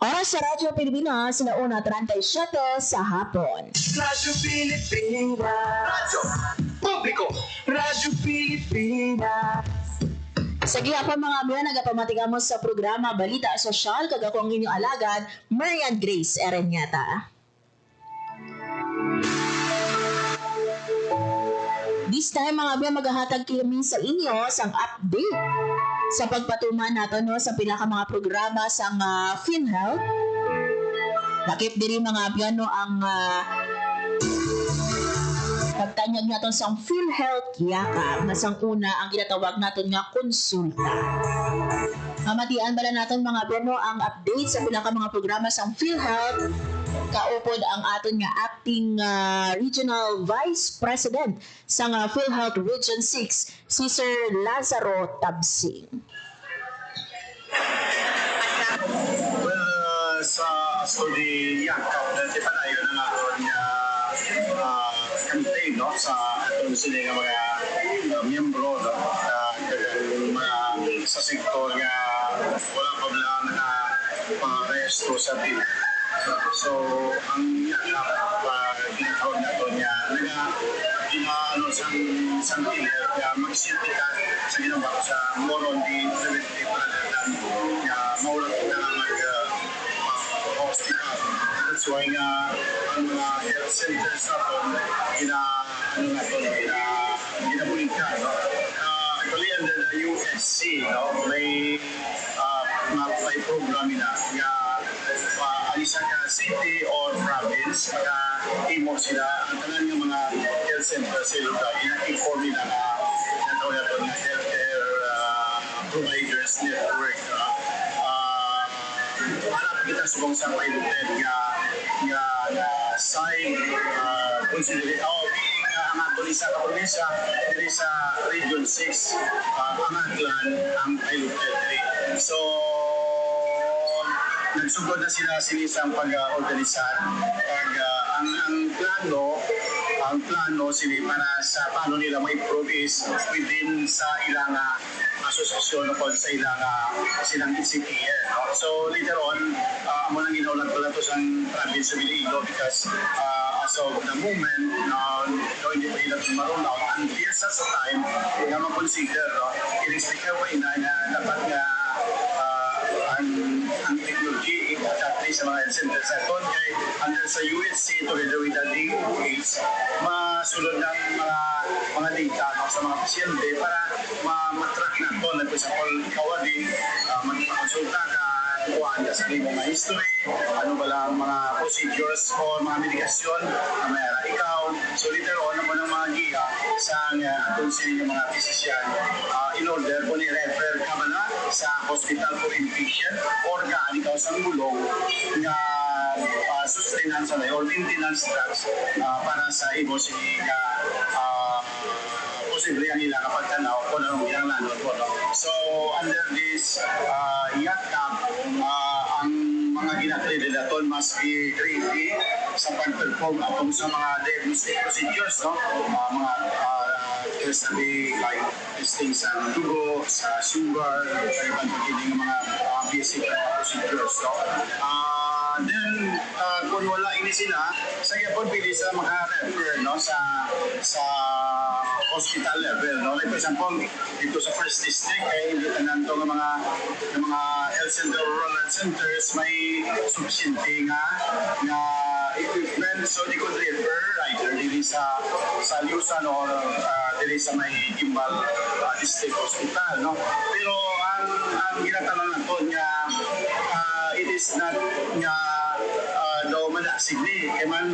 Speaker 3: Oras sa Radyo Pilipinas, sinauna 37 sa hapon.
Speaker 2: Radyo Pilipinas.
Speaker 1: Publiko!
Speaker 2: Radyo Pilipinas.
Speaker 3: Sa gihapon mga amihan, nagapamatikamu sa programa Balita Sosyal, kagako ang inyong alagad, Marian Grace Ereñata. This time mga amihan, maghahatag kami sa inyo sang update sa pagpatuman nato no sa pila ka mga programa sang PhilHealth. Lakip diri mga amihan no ang pagtanyag naton sang PhilHealth Yakap na sang una ang ginatawag naton nga konsulta. Mamatian bala naton mga beno ang update sa pila ka mga programa sang PhilHealth. Kaupod ang aton nga acting Regional Vice President sa PhilHealth Region 6, si Sir Lazaro Tabsing.
Speaker 5: Well, as for the Yakap, di pa na yun ang aton nga campaign no? Sa aton sila nga mga miyembro no? Mga sa sektor nga wala pa lang naka-resto sa PIL. So, ang ginagawa nato niya, ginaano sang PhilHealth nga magsilbi ka sa ginawa sa moron di preventive pananalan nga maulat kita nga mag-hospital. That's why nga ang mga health centers nato ginabulig ka. Actually, under the USC, no, may program na nga alisa ka city or province, maka-imo sila ang tanan ng mga health center sa lugar, ina-inform nila na natawag nato ng healthcare providers network. Hanap kita subong sa pailutin nga sign considerate ang ato sa probinsya diri sa Region 6 ang atlan ang pailutin. So nagsugod na sila sinisang pag-organisar. Ang plano sila para sa paano nila ma-improve is within sa ilang asosasyon o sa ilang silang ECPN. So later on, amo nang ginaulat pala ito sa province of Iloilo because as of the moment, hindi pa ilang marunong until sa time na ma-consider, in-explica ko na dapat nga ang technology at sa mga health centers sa aton kay under sa USC together with the DOH masulod ng mga data sa mga pasyente para ma-track na ito na sa kawali magpakonsulta ka kuhaan ka sa mga history ano ba lang mga procedures o mga medikasyon na mayara ikaw so later on naman ang mga giya sa atong sining mga physician in order kung i-refer ka ba na sa hospital for inpatient or kaan ikaw sa gulong nga sustenance or maintenance drugs para sa ibo sige posible ang ilang kapagtanaw kung anong ilang nanon po. So under this Yakap, ang mga ginatili naton must be ready sa pag-perform atong sa mga diagnostic procedures, no? Mga sabi like testing sa dugo, sa sugar, sa ibang pagkiling mga basic procedures. No?
Speaker 10: Kung wala ini sila, sa gyapon pili sila maka-refer no sa hospital level no. Like for example, dito sa first district kay hindi tanan to nga mga health center, rural health centers may sufficiente nga equipment, so di could refer either dili sa Liusan or dili sa may Gimbal District Hospital no. Pero ang ginatanan nato nga it is not nga daw manasigli kay man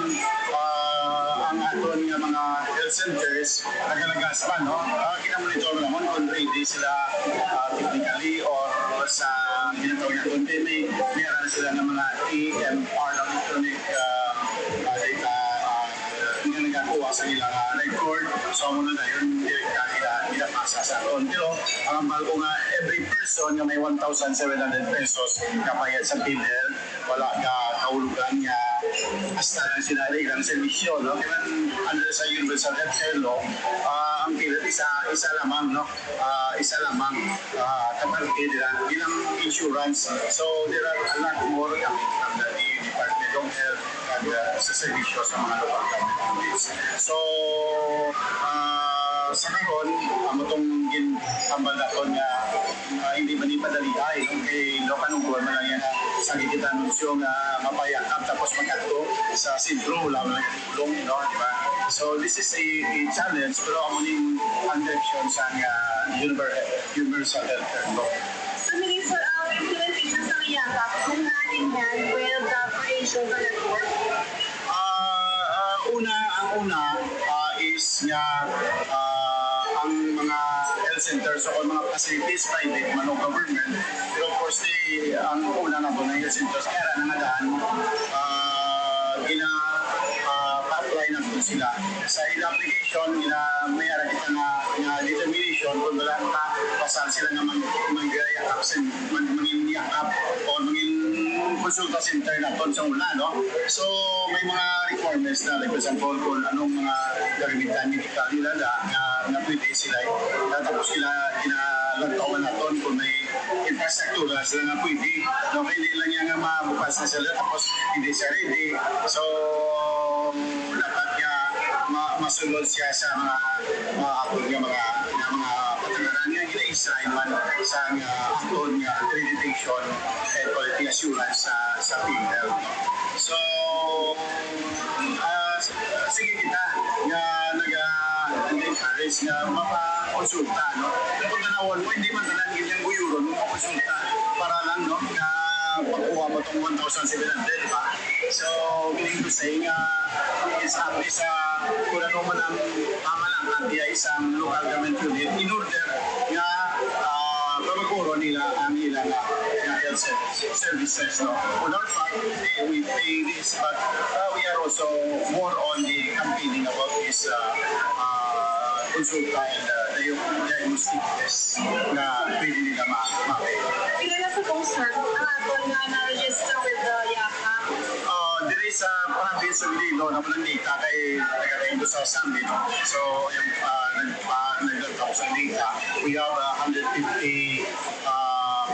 Speaker 10: ang aton nga mga health centers nagalagas pa no. Kinamonitor naman kung ready sila technically or sa ginatawag natin may meron sila ng mga EMR electronic data nga nagakuha sa ilang record, so muna na yun pinapasa sa aton. Pero ang mahal ko nga every person nga may 1,700 pesos kapayat sa PhilHealth, wala ka kahulugan nga hasta lang sila ilang servisyo no. Kaya under sa Universal Healthcare Law ang PhilHealth isa lamang no, isa lamang kaparke nila bilang insurance. So there are a lot more coming from the Department of Health and sa servisyo sa mga local government units. So sa karon amotong ginambal naton nga hindi man ipadali ay kay lokan ug man lang yan sa kita anunsyo nga mapayakap tapos magkadto sa sentro wala man tulong no, di ba? So this is a challenge pero amo ning direction sa universal healthcare law.
Speaker 11: So meaning for our implementation sa yakap kung hand in hand with the creation of the network.
Speaker 10: Ang una is nga ang mga health centers o mga facilities, private man o government. Pero of course, ang una na po ng health centers, kaya nangadaan pa-apply na po sila. Sa ilang application, may ara kita na determination kung wala ka pasal sila nga mag-yakap, mag-yakap o konsulta center na po sa una, no? So, may mga requirements na, like for example, kung anong mga gagamitan medical nila na pwede sila. Tapos sila ginalagtawan natin kung may infrastructure sila na pwede. No, hindi lang yan nga mabukas na sila tapos hindi siya ready. So, dapat nga masunod siya sa mga patagaran nga gina-design man sa aton nga accreditation and quality assurance sa PhilHealth. So, sige kita nga nag-encourage nga mapa-konsulta, no? Kung tanawon mo, hindi man tanan ganyang guyuron mo konsulta para lang, no? Nga pagkuha mo itong 1,700, di ba? So, meaning to say nga, is at least kung ano man ang pamalangan niya isang local government unit in order nga pamaguro nila ang ilang health services. No? On our part, we pay this, but we are also more on the campaigning about this consulta and diagnostic test na pwede nila ma-pay.
Speaker 11: Ilan na suppose, sir, ang aton nga na-register with the YAKA?
Speaker 10: There is a province of Iloilo na walang data kay nagkakain sa summit. So, naglalakaw sa data. We have 150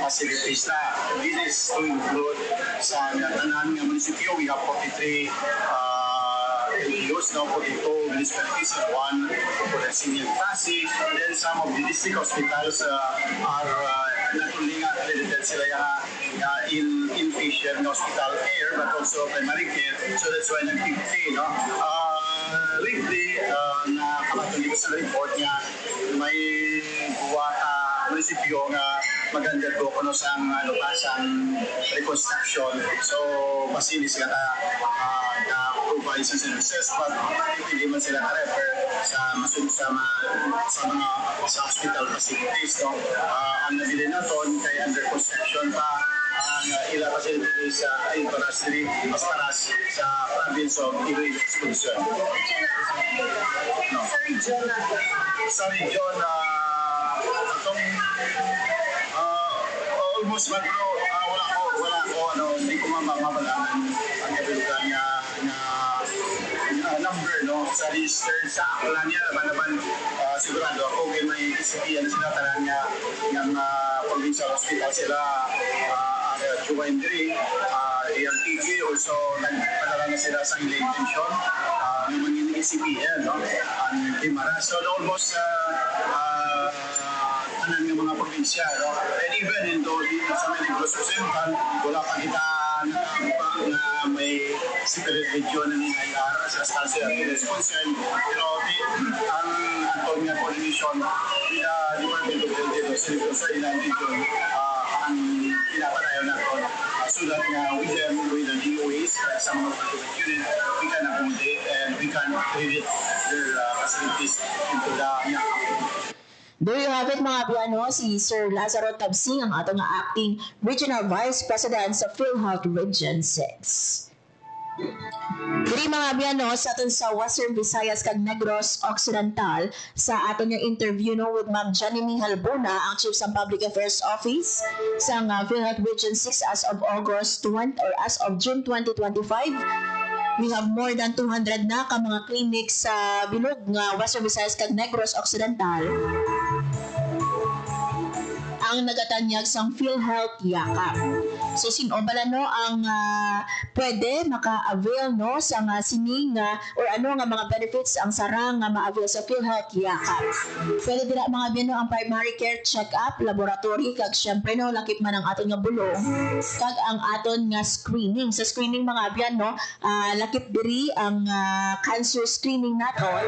Speaker 10: facilities na. This is to include sa tanan ng munisipyo. We have 43 LGUs, now 42 municipalities and one for the senior Pasig. Then some of the district hospitals are not only accredited sila inpatient hospital care but also primary care. So that's why nag-50, no? Lately, nakakatuloy ko sa report niya may buwa munisipyo nga mag-undergo ko sa lupasang reconstruction. So, pasili sila provide sa services but hindi man sila ka-refer sa masunod sa mga hospital facilities. No? Ang nabili natin kay under construction pa ang ilang facilities sa Infanastri, Mastaras sa province of Iloilo Exclusion. Sa region, itong almost man pero wala ko hindi ko mamabalaman ang kabilugan nga number no sa registered sa akla niya naman sigurado ako kay may isipian sila tanan nga ng provincial hospital sila Juwendri yung TV also nagpadala na sila sa ilang intention naman yung ECPL, no? Ang Timara. So almost tanan ng mga probinsya, no? And even dito sa Negros Occidental, wala pa kita nakakapa na may secret region na nangayara sa Estancia is concerned. Pero ang atong nga coordination with the Department of Health sa ilang region, ang pinapalayo natin so that with the DOAs sa mga particular unit, we can accommodate and we can credit their facilities into the
Speaker 3: There you have it mga Biano, si Sir Lazaro Tabsing, ang atong acting Regional Vice President sa PhilHealth Region 6. Diri mga Biano, sa aton sa Western Visayas kag Negros Occidental, sa aton yung interview no with Ma'am Janemy Halbona, ang Chief sa Public Affairs Office sa PhilHealth Region 6 as of June 2025. We have more than 200 na ka mga clinics sa bilog nga Western Visayas kag Negros Occidental ang nagatanyag sang PhilHealth Yakap. So sinobala no ang pwede maka-avail no sa sining or ano nga mga benefits ang sarang nga ma-avail sa PhilHealth Yakap. Pwede dira mga Biano ang primary care check-up, laboratory kag syempre no lakip man ang aton nga bulong kag ang aton nga screening. Sa screening mga Biano, lakip diri ang cancer screening naton.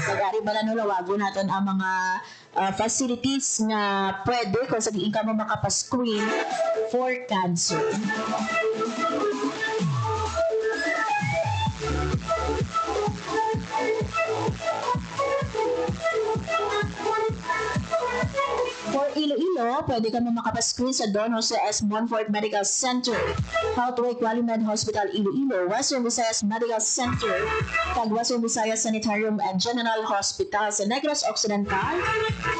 Speaker 3: Kag-ari bala no lawagon naton ang mga facilities nga pwede kung sa diin ka mo makapascreen for cancer. For Iloilo, pwede ka mo makapascreen sa Don Jose S. Monfort Medical Center, Healthway Qualimed Hospital Iloilo, Western Visayas Medical Center, kag Western Visayas Sanitarium and General Hospital sa Negros Occidental,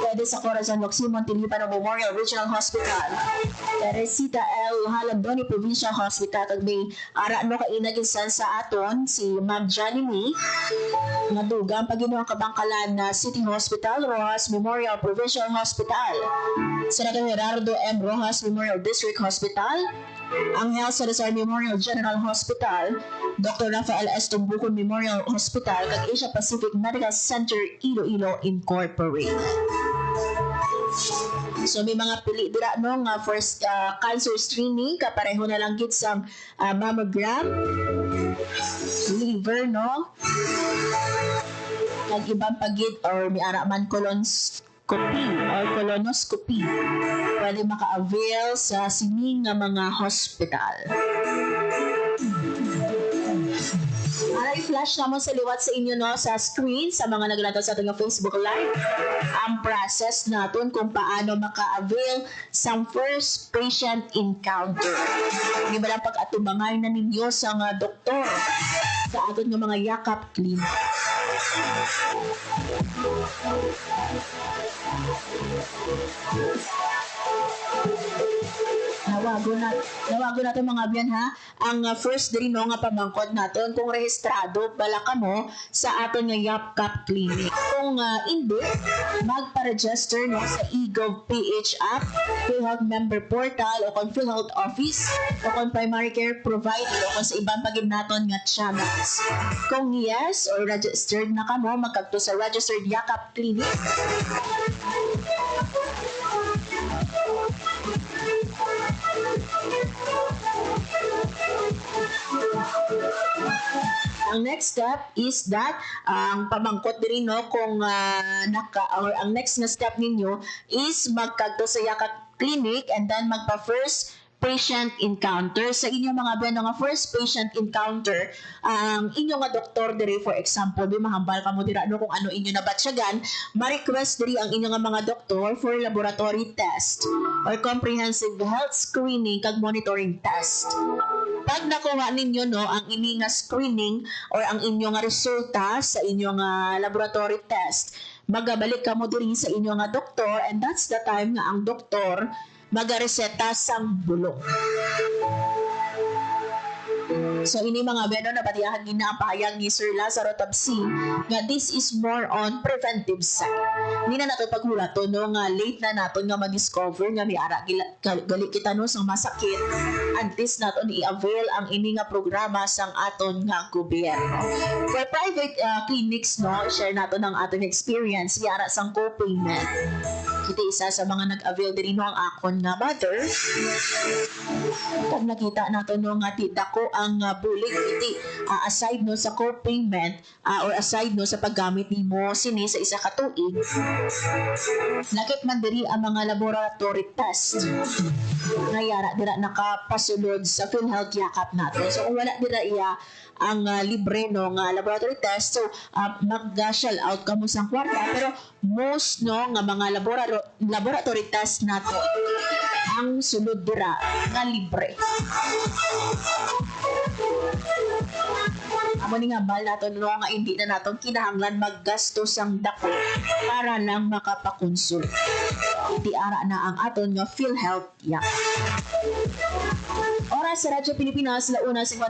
Speaker 3: pwede sa Corazon Locsimon Tilipano Memorial Regional Hospital, Teresita L. Halandoni Provincial Hospital, kag may ara no kainaginsan sa aton si Ma'am Janemy nga dugang paginuang kabangkalan na City Hospital, Rojas Memorial Provincial Hospital, Senator Gerardo M. Rojas Memorial District Hospital, Angel Salazar Memorial General Hospital, Dr. Rafael S. Tumbukon Memorial Hospital, kag Asia Pacific Medical Center Iloilo Incorporated. So may mga pili dira no nga first cancer screening kapareho na lang gid sa mammogram, liver no, kag ibang pagid or may ara man colonoscopy or colonoscopy pwede maka-avail sa sining nga mga hospital. I-flash naman sa liwat sa inyo no sa screen sa mga naglantaw sa ating Facebook Live ang process natin kung paano maka-avail sa first patient encounter. Hindi ba lang pag-atubangay na ninyo sa mga doktor sa ating mga yakap clinic. Nawago natin mga biyan ha. Ang first diri no nga pamangkod naton kung rehistrado bala ka mo sa aton nga YapCap Clinic. Kung hindi, magpa-register no sa eGov.ph app, PhilHealth Member Portal o kung PhilHealth Office o kung Primary Care Provider o kung sa ibang pagid naton nga channels. Kung yes or registered na ka mo, magkagto sa Registered YapCap Clinic. Ang next step is that ang pamangkot diri no kung or ang next na step ninyo is magkadto sa YapCap Clinic and then magpa first patient encounter. Sa inyong mga beno nga first patient encounter, ang inyong nga doktor diri for example, di mahambal ka mo dira no kung ano inyo nabatsyagan, ma-request diri ang inyong nga mga doktor for laboratory test or comprehensive health screening kag monitoring test. Pag nakuha ninyo no ang ini nga screening or ang inyong nga resulta sa inyong laboratory test, magabalik ka mo diri sa inyong nga doktor and that's the time nga ang doktor magareseta sang bulong. So ini mga beno na patiyahan ginapahayag ni Sir Lazaro Tabsi nga this is more on preventive side. Hindi na nato paghulato no nga late na nato nga ma-discover nga may ara gali kita no sang masakit antes naton i-avail ang ini nga programa sang aton nga gobyerno. For private clinics no, share nato ng aton experience yara sang co-payment. Kita isa sa mga nag-avail diri no ang akon nga mother. Pag nakita nato no nga ti dako ang bulig iti aside no sa co-payment or aside no sa paggamit nimo sini sa isa ka tuig. Nakit man diri ang mga laboratory test. Ngayara dira nakapasulod sa PhilHealth yakap nato. So kung wala dira iya ang libre no nga laboratory test, so mag-shell out ka mo sa kwarta, pero most no nga mga laboratory test nato ang sulod dira nga libre. Amo ni nga bal nato no nga hindi na naton kinahanglan maggastos ang dako para lang makapakonsul. Iti ara na ang aton nga PhilHealth yak. Oras sa Radyo Pilipinas, 1:51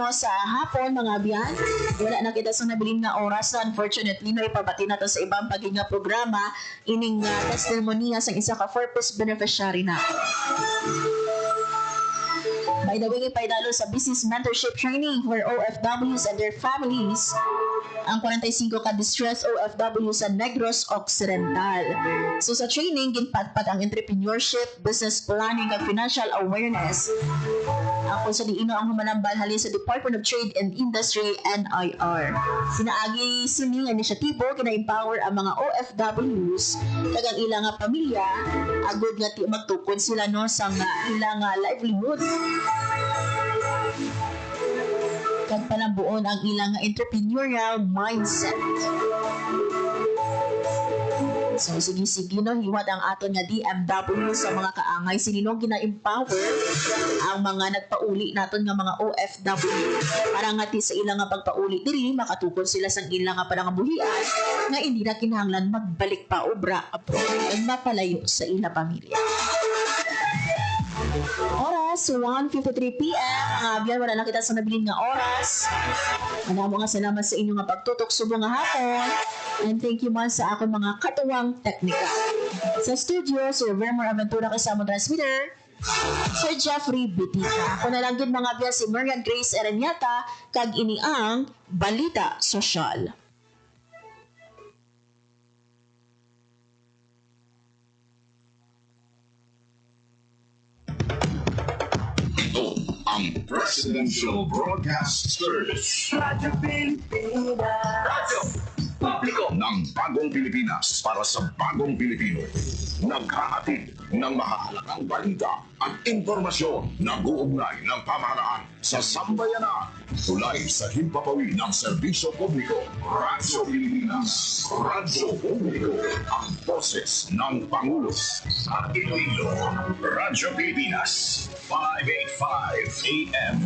Speaker 3: sa hapon mga biyan. Wala na kita sa nabiling na oras. Unfortunately, no ipabati na to sa ibang paghinga programa ining testimonya sa isa ka purpose beneficiary na. By the way, ipaidalo sa business mentorship training for OFWs and their families ang 45 ka distressed OFW sa Negros Occidental. So sa training, ginpatpat ang entrepreneurship, business planning, at financial awareness. Ako sa diino ang humanambal halin sa Department of Trade and Industry, NIR. Sinaagi sining inisyatibo kina-empower ang mga OFWs kag ang ilang pamilya agud nga magtukod sila no sa ilang livelihood. Kag panabuon ang ilang entrepreneurial mindset. So sige no, hiwat ang aton nga DMW sa mga kaangay sininong gina-empower ang mga nagpauli naton nga mga OFW para nga ti sa ilang nga pagpauli diri makatukod sila sang ilang nga panangabuhian nga hindi na kinahanglan magbalik pa obra abroad ug mapalayo sa ilang pamilya. Oras, 1:53 p.m. Mga biyan, wala na kita sa nabilin nga oras. Manamo nga salamat sa inyong nga pagtutok subong nga hapon. And thank you man sa akong mga katuwang teknika. Sa studio, Sir Vermer Aventura kasama transmitter, Sir Jeffrey Bitika. Ako na lang din mga biyan si Marian Grace Erenyata, kag ini ang Balita Sosyal.
Speaker 1: Ang Presidential Broadcast Service.
Speaker 2: Radyo Pilipinas.
Speaker 1: Radyo Publiko ng Bagong Pilipinas para sa Bagong Pilipino. Naghahatid ng mahahalagang balita at impormasyon na guugnay ng pamahalaan sa sambayanan. Tulay sa himpapawid ng serbisyo publiko. Radyo Pilipinas. Radyo Publiko. Ang boses ng Pangulo sa Iloilo. Radyo Pilipinas. 585 AM.